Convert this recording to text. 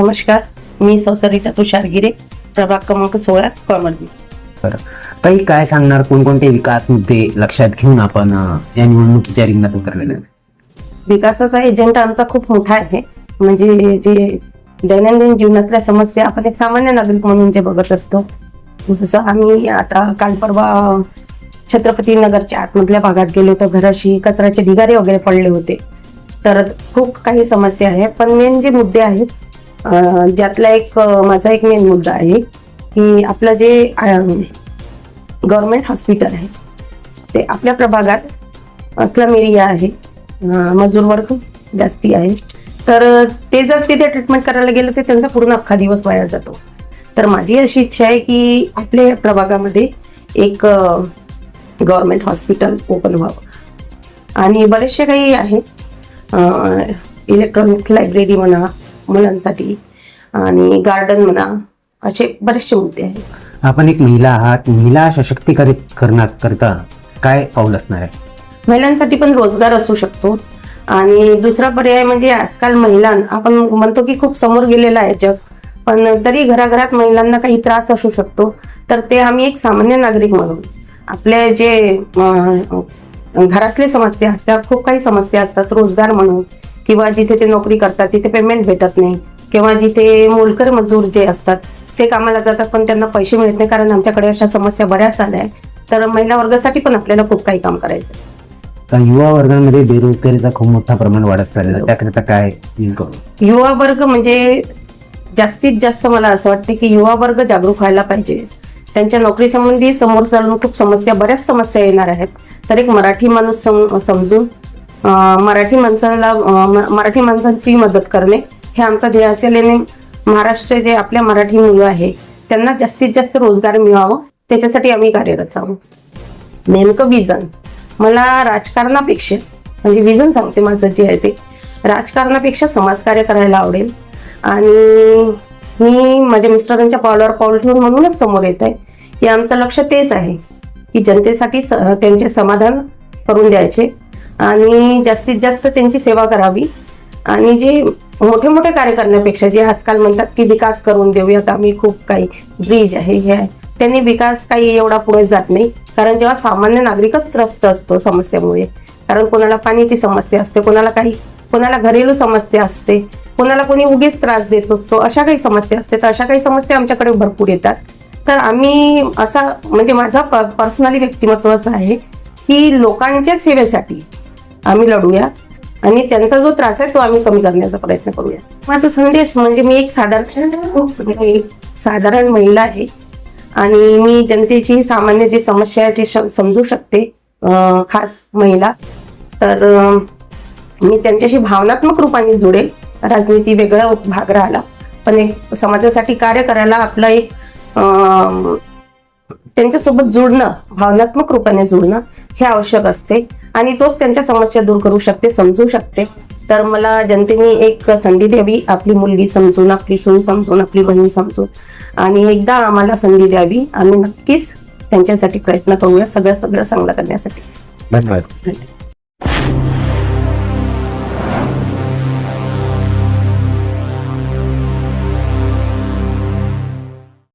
नमस्कार, मी सरिता तुषार गिरे, प्रभाग क्रमांक 16 कळमर्गी. बरं, ताई काय सांगणार, कोणकोणते विकास मुद्दे लक्षात घेऊन आपण या निवडणुकीच्या रिंगणात उतरलेले आहेत? विकासाचा एजेंडा आमचा खूप मोठा आहे. म्हणजे जे दैनंदिन जीवनातल्या समस्या आपण एक सामान्य नागरिक म्हणून जे बघत असतो, जसं आम्ही आता काल परवा छत्रपती नगरच्या आतमधल्या भागात गेलो तर घराशी कचऱ्याचे ढिगारे वगैरे पडले होते. तर खूप काही समस्या आहे, पण मेन जे मुद्दे आहेत ज्यातला एक माझा एक मेन मुद्दा आहे की आपलं जे गव्हर्नमेंट हॉस्पिटल आहे ते आपल्या प्रभागात स्लम एरिया आहे, मजूर वर्ग जास्ती आहे. तर ते जर तिथे ट्रीटमेंट करायला गेलं तर त्यांचा पूर्ण अख्खा दिवस वाया जातो. तर माझी अशी इच्छा आहे की आपल्या प्रभागामध्ये एक गव्हर्नमेंट हॉस्पिटल ओपन व्हावं. आणि बरेचसे काही आहेत, इलेक्ट्रॉनिक लायब्ररी म्हणा मुलांसाठी, आणि गार्डन म्हणा, असे बरेचसे मुद्दे आहेत. आपण एक महिला आहात, महिला सशक्तीकरित करण्याकरता काय पाऊल असणार आहे? महिलांसाठी पण रोजगार असू शकतो. आणि दुसरा पर्याय म्हणजे आजकाल महिला, आपण म्हणतो की खूप समोर गेलेलं आहे जग, पण तरी घराघरात महिलांना काही त्रास असू शकतो. तर ते आम्ही एक सामान्य नागरिक म्हणून आपले जे घरातले समस्या असतात, खूप काही समस्या असतात, रोजगार म्हणून, किंवा जिथे ते नोकरी करतात तिथे पेमेंट भेटत नाही, किंवा जिथे मोलकर मजूर जे असतात ते कामाला जातात पण त्यांना पैसे मिळत नाही, कारण आमच्याकडे अशा समस्या बऱ्याच आल्या आहेत. तर महिला वर्गासाठी पण आपल्याला खूप काही काम करायचं. तर युवा वर्गामध्ये बेरोजगारीचा खूप मोठा प्रमाण वाढत चाललेला, त्याकरिता काय नेमकं? युवा वर्ग म्हणजे जास्तीत जास्त मला असं वाटतं की युवा वर्ग जागरूक व्हायला पाहिजे. त्यांच्या नोकरी संबंधी समोर चालून खूप समस्या, बऱ्याच समस्या येणार आहेत. तर एक मराठी माणूस समजून मराठी माणसांची मदत करणे हे आमचा ध्येय असेल. आणि महाराष्ट्र जे आपल्या मराठी मुलं आहे त्यांना जास्तीत जास्त रोजगार मिळावं त्याच्यासाठी आम्ही कार्यरत आहोत. नेमकं विजन मला राजकारणापेक्षा, म्हणजे विजन सांगते माझं जे आहे ते, राजकारणापेक्षा समाजकार्य करायला आवडेल. आणि मी माझ्या मिस्टरांच्या पावलावर पाऊल ठेवून म्हणूनच समोर येत आहे की आमचं लक्ष तेच आहे की जनतेसाठी त्यांचे समाधान करून द्यायचे आणि जास्तीत जास्त त्यांची सेवा करावी. आणि जे मोठे मोठे कार्य करण्यापेक्षा जे आजकाल म्हणतात की विकास करून देऊयात आम्ही, खूप काही ब्रिज आहे हे आहे, त्यांनी विकास काही एवढा पुढे जात नाही. कारण जेव्हा सामान्य नागरिकच त्रस्त असतो समस्यामुळे, कारण कोणाला पाण्याची समस्या असते, कोणाला घरेलू समस्या असते, कोणाला कोणी उगीच त्रास देत असतो, अशा काही समस्या असते. तर अशा काही समस्या आमच्याकडे भरपूर येतात. तर आम्ही असा, म्हणजे माझा पर्सनली व्यक्तिमत्व असं आहे की लोकांच्या सेवेसाठी आम्ही लढूया आणि त्यांचा जो त्रास आहे तो आम्ही कमी करण्याचा प्रयत्न करूया. माझा संदेश म्हणजे मी एक साधारण महिला आहे आणि मी जनतेची सामान्य जी समस्या आहे ती समजू शकते, खास महिला. तर मी त्यांच्याशी भावनात्मक रूपाने जुडेल. राजनीती वेगळा भाग राहिला, पण एक समाजासाठी कार्य करायला आपलं एक त्यांच्यासोबत जुडणं, भावनात्मक रूपाने जुडणं हे आवश्यक असते. आणि तोच त्यांच्या समस्या दूर करू शकते, समजू शकते. तर मला जनतेने एक संधी द्यावी, आपली मुलगी समजून, आपली सून समजून, आपली बहीण समजून, आणि एकदा आम्हाला संधी द्यावी. आम्ही नक्कीच त्यांच्यासाठी प्रयत्न करूया सगळं चांगलं करण्यासाठी. धन्यवाद.